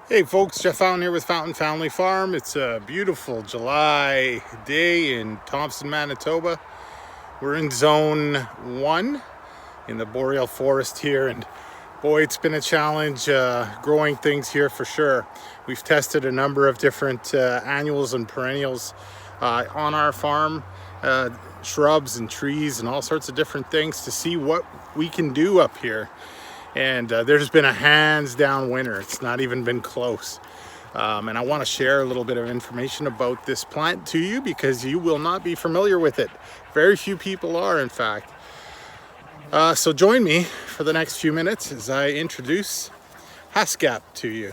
Hey folks, Jeff Fountain here with Fountain Family Farm. It's a beautiful July day in Thompson, Manitoba. We're in zone 1 in the boreal forest here, and boy, it's been a challenge growing things here for sure. We've tested a number of different annuals and perennials on our farm, shrubs and trees and all sorts of different things to see what we can do up here. And there's been a hands down winner. It's not even been close. And I want to share a little bit of information about this plant to you because you will not be familiar with it. Very few people are, in fact. So join me for the next few minutes as I introduce Haskap to you.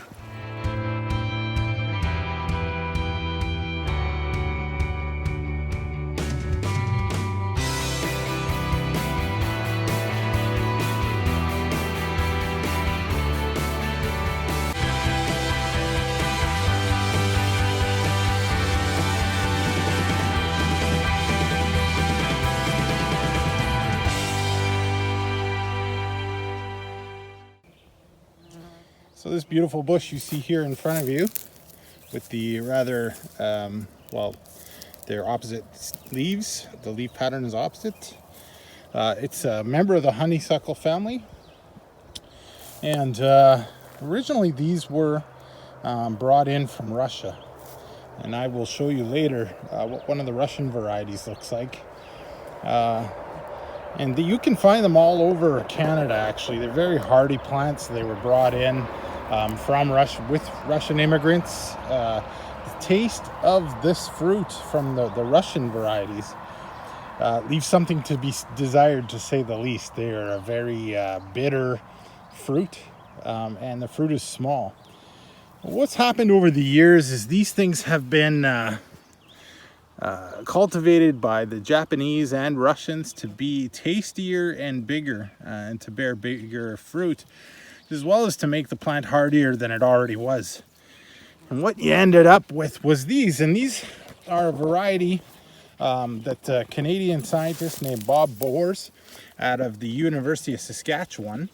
So this beautiful bush you see here in front of you with the rather, they're opposite leaves. The leaf pattern is opposite. It's a member of the honeysuckle family. And originally these were brought in from Russia. And I will show you later what one of the Russian varieties looks like. And you can find them all over Canada, actually. They're very hardy plants. They were brought in from Russia with Russian immigrants. The taste of this fruit from the Russian varieties leaves something to be desired, to say the least. They are a very bitter fruit, and the fruit is small. What's happened over the years is these things have been cultivated by the Japanese and Russians to be tastier and bigger and to bear bigger fruit, as well as to make the plant hardier than it already was. And what you ended up with was these, and these are a variety that a Canadian scientist named Bob Boers out of the University of Saskatchewan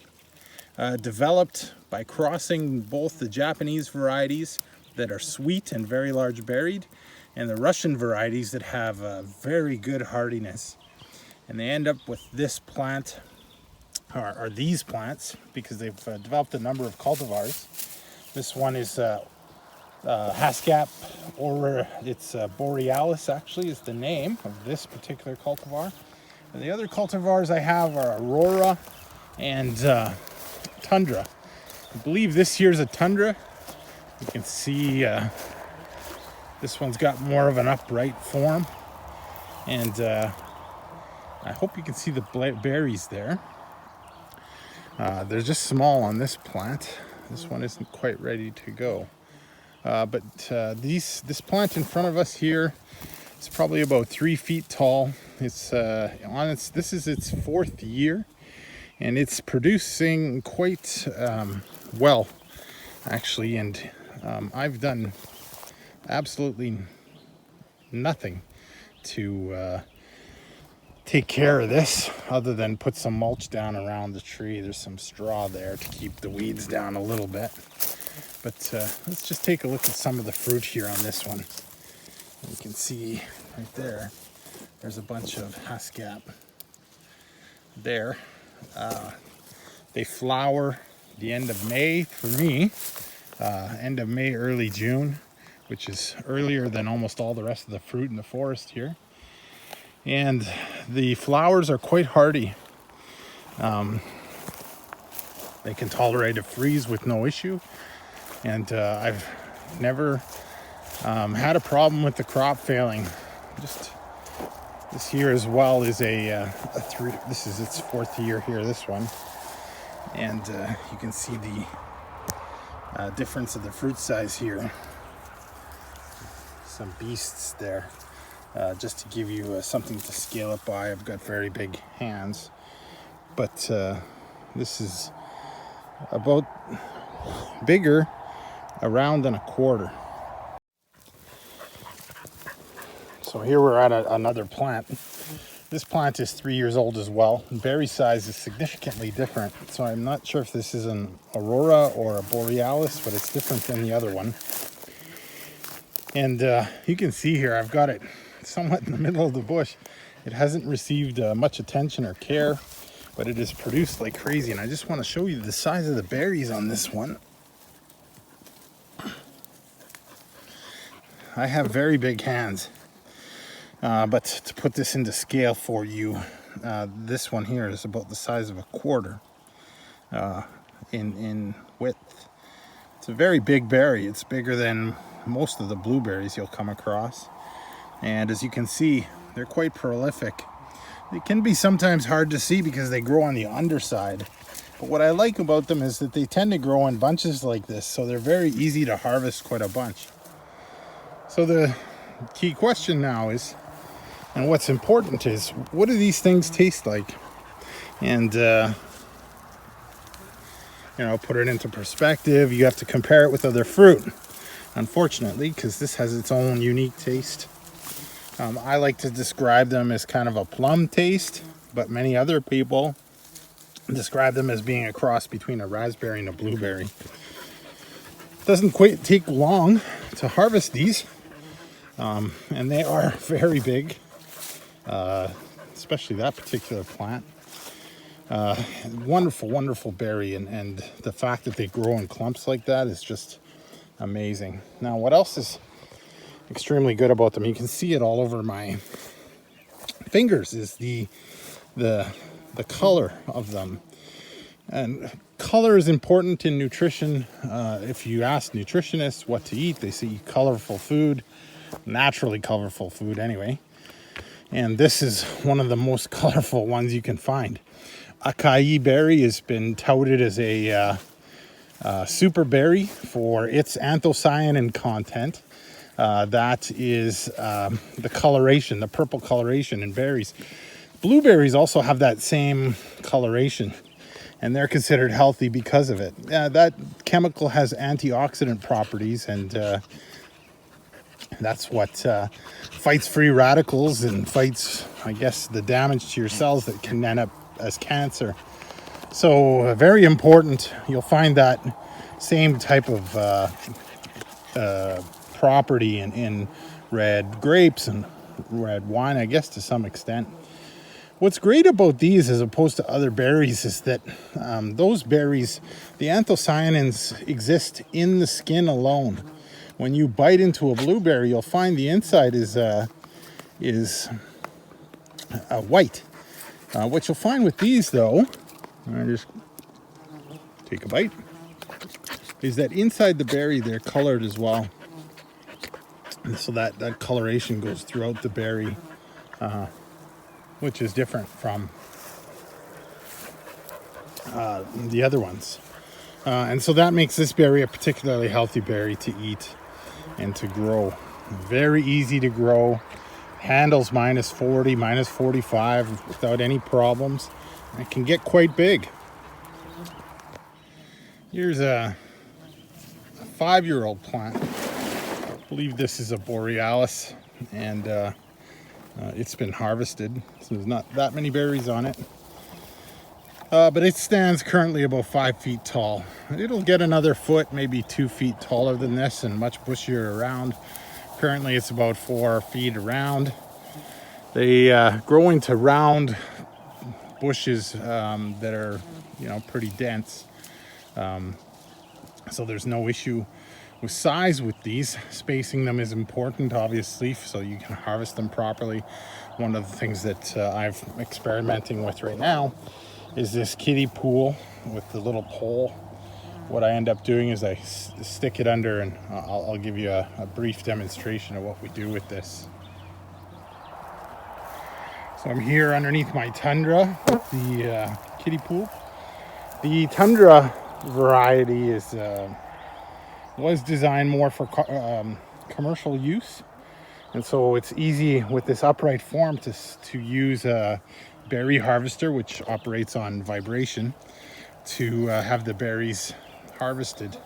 developed by crossing both the Japanese varieties that are sweet and very large berried and the Russian varieties that have very good hardiness. And they end up with this plant, or these plants, because they've developed a number of cultivars. This one is Haskap, or it's Borealis, actually, is the name of this particular cultivar. And the other cultivars I have are Aurora and Tundra. I believe this here's a Tundra. You can see this one's got more of an upright form. And I hope you can see the berries there. They're just small on this plant. This one isn't quite ready to go. But this plant in front of us here is probably about 3 feet tall. It's this is its 4th year, and it's producing quite well, actually. And I've done absolutely nothing to take care of this other than put some mulch down around the tree. There's some straw there to keep the weeds down a little bit. But let's just take a look at some of the fruit here on this one. You can see right there, there's a bunch of Haskap there. They flower the end of May for me, end of May, early June, which is earlier than almost all the rest of the fruit in the forest here. And the flowers are quite hardy. They can tolerate a freeze with no issue. And I've never had a problem with the crop failing. Just this here as well is this is its 4th year here, this one. And you can see the difference of the fruit size here. Some beasts there. Just to give you something to scale it by. I've got very big hands, but this is about bigger, around and a quarter. So here we're at another plant. This plant is 3 years old as well. Berry size is significantly different, so I'm not sure if this is an aurora or a borealis, but it's different than the other one. And you can see here, I've got it somewhat in the middle of the bush. It hasn't received much attention or care, but it is produced like crazy. And I just want to show you the size of the berries on this one. I have very big hands, but to put this into scale for you, this one here is about the size of a quarter in width. It's a very big berry. It's bigger than most of the blueberries you'll come across. And as you can see, they're quite prolific. They can be sometimes hard to see because they grow on the underside. But what I like about them is that they tend to grow in bunches like this, so they're very easy to harvest quite a bunch. So the key question now is, and what's important is, what do these things taste like? And put it into perspective. You have to compare it with other fruit, unfortunately, because this has its own unique taste. I like to describe them as kind of a plum taste, but many other people describe them as being a cross between a raspberry and a blueberry. It doesn't quite take long to harvest these, and they are very big, especially that particular plant. Wonderful, wonderful berry, and the fact that they grow in clumps like that is just amazing. Now, what else is extremely good about them, you can see it all over my fingers, is the color of them. And color is important in nutrition. If you ask nutritionists what to eat, they say colorful food, naturally colorful food anyway. And this is one of the most colorful ones you can find. Acai berry has been touted as a super berry for its anthocyanin content. That is the coloration, the purple coloration in berries. Blueberries also have that same coloration, and they're considered healthy because of it. That chemical has antioxidant properties, and that's what fights free radicals and fights, I guess, the damage to your cells that can end up as cancer. So very important. You'll find that same type of property in red grapes and red wine, I guess, to some extent. What's great about these as opposed to other berries is that those berries, the anthocyanins exist in the skin alone. When you bite into a blueberry, you'll find the inside is white. What you'll find with these, though, I just take a bite, is that inside the berry they're colored as well. And so that coloration goes throughout the berry, which is different from the other ones. And so that makes this berry a particularly healthy berry to eat and to grow. Very easy to grow. Handles -40, -45 without any problems. It can get quite big. Here's a 5-year-old plant. I believe this is a borealis, and it's been harvested, so there's not that many berries on it. But it stands currently about 5 feet tall. It'll get another foot, maybe 2 feet taller than this, and much bushier around. Currently it's about 4 feet around. They grow into round bushes that are, pretty dense. So there's no issue with size with these. Spacing them is important, obviously, so you can harvest them properly. One of the things that I'm experimenting with right now is this kiddie pool with the little pole. What I end up doing is I stick it under, and I'll give you a brief demonstration of what we do with this. So I'm here underneath my tundra with the kiddie pool. The tundra variety was designed more for commercial use, and so it's easy with this upright form to use a berry harvester, which operates on vibration, to have the berries harvested.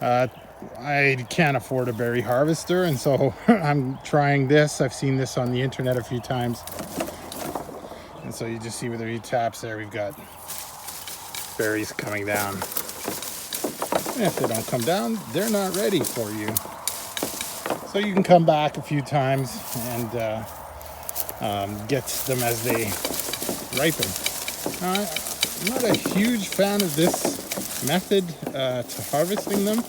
I can't afford a berry harvester, and so I'm trying this. I've seen this on the internet a few times. And so you just see with the taps there, we've got berries coming down. And if they don't come down, they're not ready for you. So you can come back a few times and get them as they ripen. I'm not a huge fan of this method to harvesting them.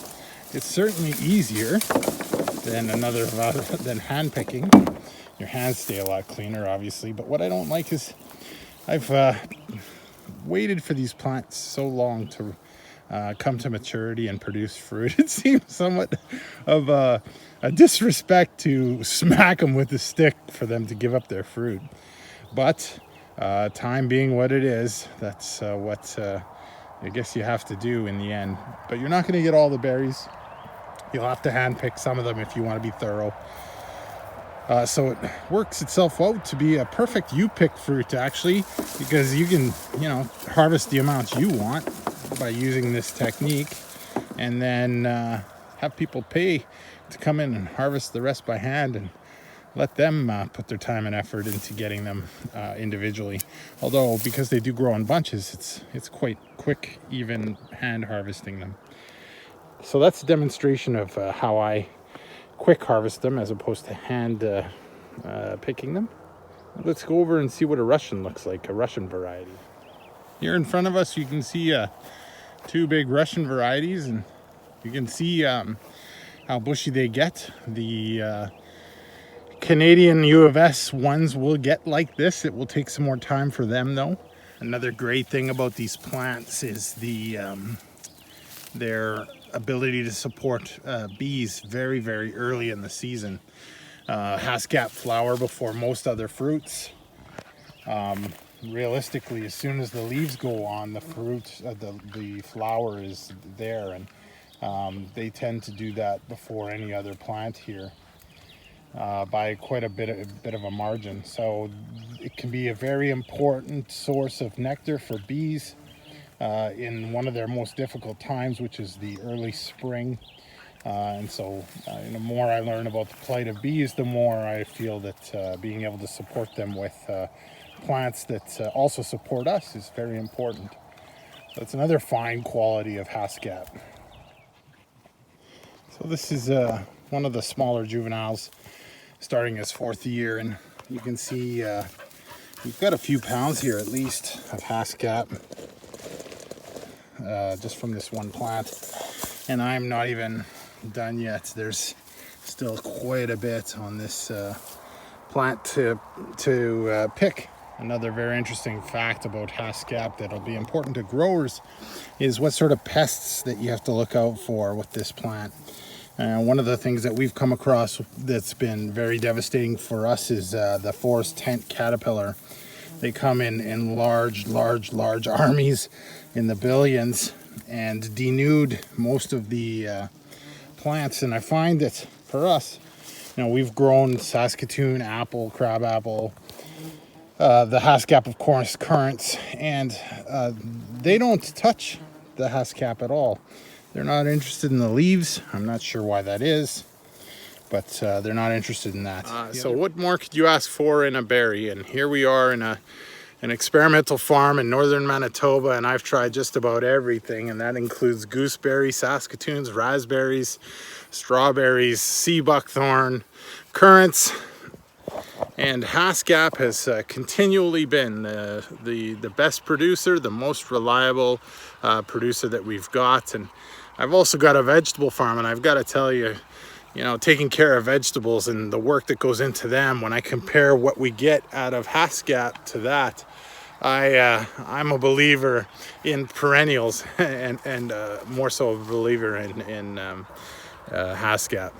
It's certainly easier than than hand picking. Your hands stay a lot cleaner, obviously. But what I don't like is I've waited for these plants so long to come to maturity and produce fruit. It seems somewhat of a disrespect to smack them with a stick for them to give up their fruit. But time being what it is, that's what I guess you have to do in the end. But you're not going to get all the berries. You'll have to hand pick some of them if you want to be thorough. So it works itself out to be a perfect you-pick fruit, actually, because you can, harvest the amounts you want by using this technique, and then have people pay to come in and harvest the rest by hand, and let them put their time and effort into getting them individually. Although, because they do grow in bunches, it's quite quick, even hand harvesting them. So that's a demonstration of how I quick harvest them as opposed to hand picking them. Let's go over and see what a Russian looks like, a Russian variety. Here in front of us you can see two big Russian varieties, and you can see how bushy they get. The Canadian U of S ones will get like this. It will take some more time for them though. Another great thing about these plants is their ability to support bees very, very early in the season. Haskap flower before most other fruits. Realistically, as soon as the leaves go on, the fruit, the flower is there, and they tend to do that before any other plant here by quite a bit of a margin. So it can be a very important source of nectar for bees in one of their most difficult times, which is the early spring. And so the more I learn about the plight of bees, the more I feel that being able to support them with plants that also support us is very important. So it's another fine quality of Haskap. So this is one of the smaller juveniles starting his fourth year, and you can see we've got a few pounds here at least of Haskap just from this one plant, and I'm not even done yet. There's still quite a bit on this plant to pick. Another very interesting fact about Haskap that'll be important to growers is what sort of pests that you have to look out for with this plant. One of the things that we've come across that's been very devastating for us is the forest tent caterpillar. They come in large armies in the billions and denude most of the plants. And I find that for us, we've grown Saskatoon apple, crab apple, the Haskap, of course, currants, and they don't touch the Haskap at all. They're not interested in the leaves. I'm not sure why that is, but they're not interested in that. So what more could you ask for in a berry? And here we are in an experimental farm in northern Manitoba, and I've tried just about everything, and that includes gooseberries, Saskatoons, raspberries, strawberries, sea buckthorn, currants, and Haskap has continually been the best producer, the most reliable producer that we've got. And I've also got a vegetable farm, and I've got to tell you, taking care of vegetables and the work that goes into them, when I compare what we get out of Haskap to that, I'm a believer in perennials and more so a believer in Haskap.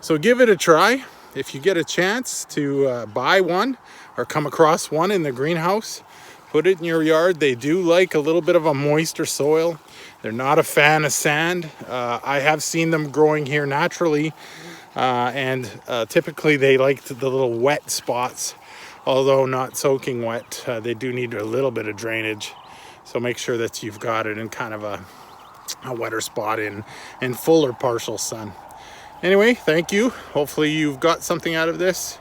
So give it a try. If you get a chance to buy one or come across one in the greenhouse, put it in your yard. They do like a little bit of a moister soil. They're not a fan of sand. I have seen them growing here naturally, and typically they like the little wet spots, although not soaking wet. They do need a little bit of drainage, so make sure that you've got it in kind of a wetter spot in full or partial sun. Anyway, thank you. Hopefully you've got something out of this.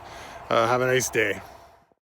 Have a nice day.